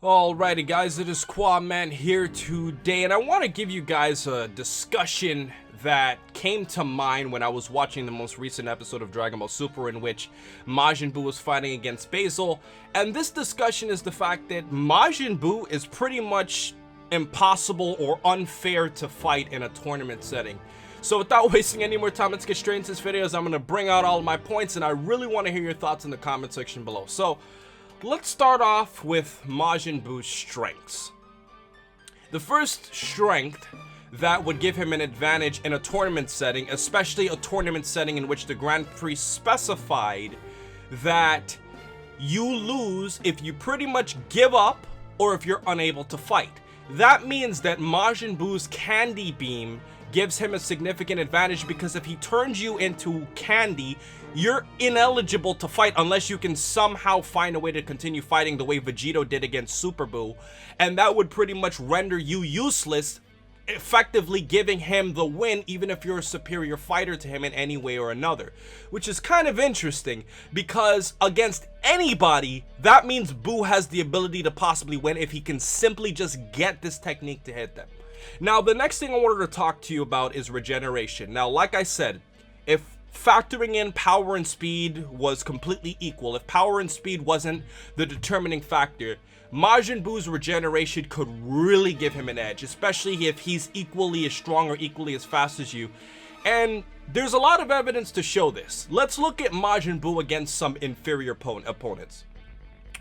Alrighty guys, it is Quaman here today, and I want to give you guys a discussion that came to mind when I was watching the most recent episode of Dragon Ball Super, in which Majin Buu was fighting against Basil. And this discussion is the fact that Majin Buu is pretty much impossible or unfair to fight in a tournament setting. So without wasting any more time, let's get straight into this video as I'm going to bring out all of my points, and I really want to hear your thoughts in the comment section below. So let's start off with Majin Buu's strengths. The first strength that would give him an advantage in a tournament setting, especially a tournament setting in which the Grand Prix specified that you lose if you pretty much give up or if you're unable to fight. That means that Majin Buu's Candy Beam gives him a significant advantage, because if he turns you into candy, you're ineligible to fight unless you can somehow find a way to continue fighting the way Vegito did against Super Buu, and that would pretty much render you useless, effectively giving him the win even if you're a superior fighter to him in any way or another. Which is kind of interesting, because against anybody, that means Buu has the ability to possibly win if he can simply just get this technique to hit them. Now, the next thing I wanted to talk to you about is regeneration. Now, like I said, if factoring in power and speed was completely equal, if power and speed wasn't the determining factor, Majin Buu's regeneration could really give him an edge, especially if he's equally as strong or equally as fast as you. And there's a lot of evidence to show this. Let's look at Majin Buu against some inferior opponents.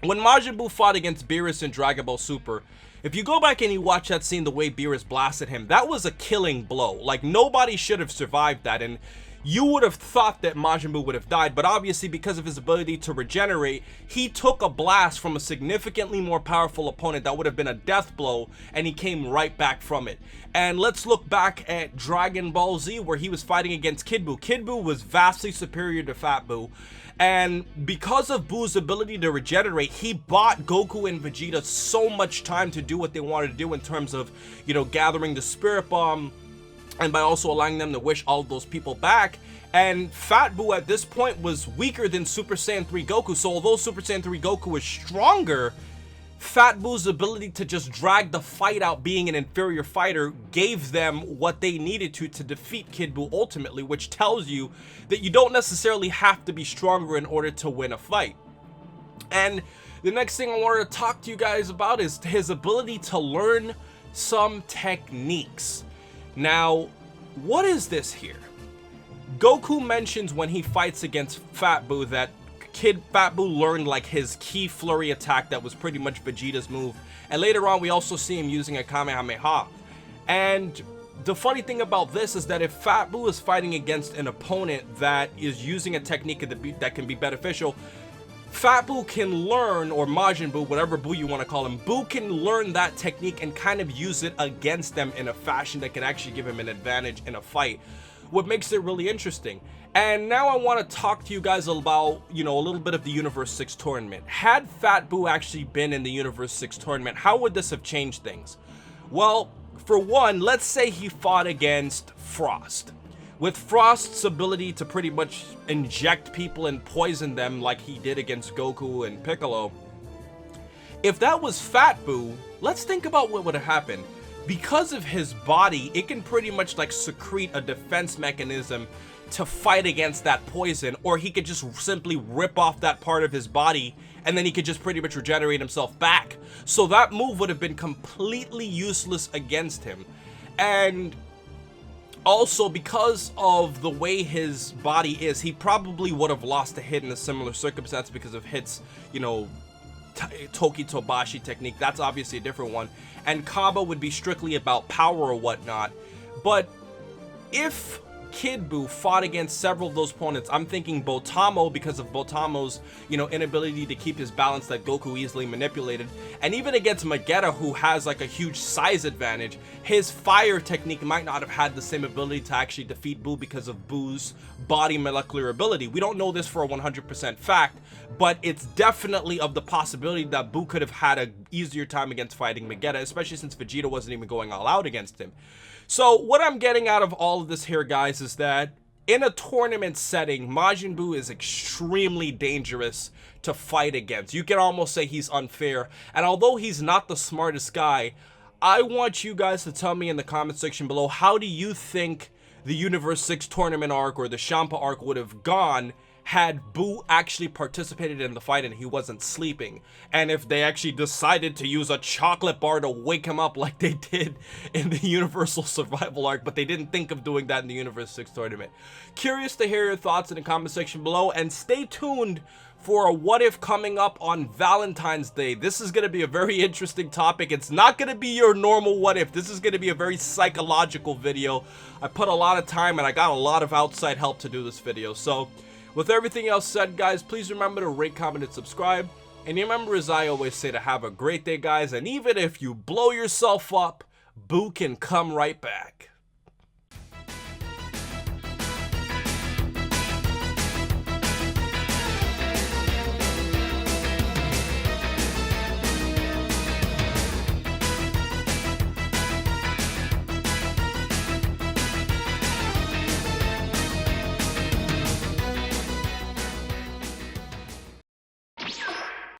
When Majin Buu fought against Beerus in Dragon Ball Super, if you go back and you watch that scene, the way Beerus blasted him, that was a killing blow. Like, nobody should have survived that, and you would have thought that Majin Buu would have died, but obviously because of his ability to regenerate, he took a blast from a significantly more powerful opponent that would have been a death blow, and he came right back from it. And let's look back at Dragon Ball Z, where he was fighting against Kid Buu. Kid Buu was vastly superior to Fat Buu, and because of Buu's ability to regenerate, he bought Goku and Vegeta so much time to do what they wanted to do in terms of, you know, gathering the Spirit Bomb, and by also allowing them to wish all of those people back. And Fat Buu at this point was weaker than Super Saiyan 3 Goku, so although Super Saiyan 3 Goku is stronger, Fat Buu's ability to just drag the fight out, being an inferior fighter, gave them what they needed to defeat Kid Buu ultimately, which tells you that you don't necessarily have to be stronger in order to win a fight. And the next thing I wanted to talk to you guys about is his ability to learn some techniques. Now, what is this here? Goku mentions when he fights against Fat Buu that Fat Buu learned like his key flurry attack that was pretty much Vegeta's move, and later on we also see him using a Kamehameha. And the funny thing about this is that if Fat Buu is fighting against an opponent that is using a technique that can be beneficial, Fat Buu can learn, or Majin Buu, whatever Buu you want to call him, Buu can learn that technique and kind of use it against them in a fashion that can actually give him an advantage in a fight, what makes it really interesting. And now I want to talk to you guys about, you know, a little bit of the Universe 6 tournament. Had Fat Buu actually been in the Universe 6 tournament, how would this have changed things? Well, for one, let's say he fought against Frost. With Frost's ability to pretty much inject people and poison them like he did against Goku and Piccolo, if that was Fat Buu, let's think about what would have happened. Because of his body, it can pretty much like secrete a defense mechanism to fight against that poison, or he could just simply rip off that part of his body and then he could just pretty much regenerate himself back. So that move would have been completely useless against him. And also, because of the way his body is, he probably would have lost a hit in a similar circumstance because of Hit's, you know, Toki Tobashi technique. That's obviously a different one. And Kaba would be strictly about power or whatnot. But if Kid Buu fought against several of those opponents, I'm thinking Botamo, because of Botamo's, you know, inability to keep his balance that Goku easily manipulated, and even against Vegeta, who has like a huge size advantage, his fire technique might not have had the same ability to actually defeat Buu because of Buu's body molecular ability. We don't know this for a 100% fact, but it's definitely of the possibility that Buu could have had an easier time against fighting Vegeta, especially since Vegeta wasn't even going all out against him. So what I'm getting out of all of this here, guys, is that in a tournament setting, Majin Buu is extremely dangerous to fight against. You can almost say he's unfair. And although he's not the smartest guy, I want you guys to tell me in the comment section below, how do you think the Universe 6 tournament arc or the Champa arc would have gone had Buu actually participated in the fight and he wasn't sleeping? And if they actually decided to use a chocolate bar to wake him up like they did in the Universal Survival arc, but they didn't think of doing that in the Universe 6 tournament. Curious to hear your thoughts in the comment section below, and stay tuned for a what if coming up on Valentine's Day. This is going to be a very interesting topic. It's not going to be your normal what if. This is going to be a very psychological video. I put a lot of time and I got a lot of outside help to do this video. So with everything else said, guys, please remember to rate, comment, and subscribe. And remember, as I always say, to have a great day, guys. And even if you blow yourself up, Buu can come right back.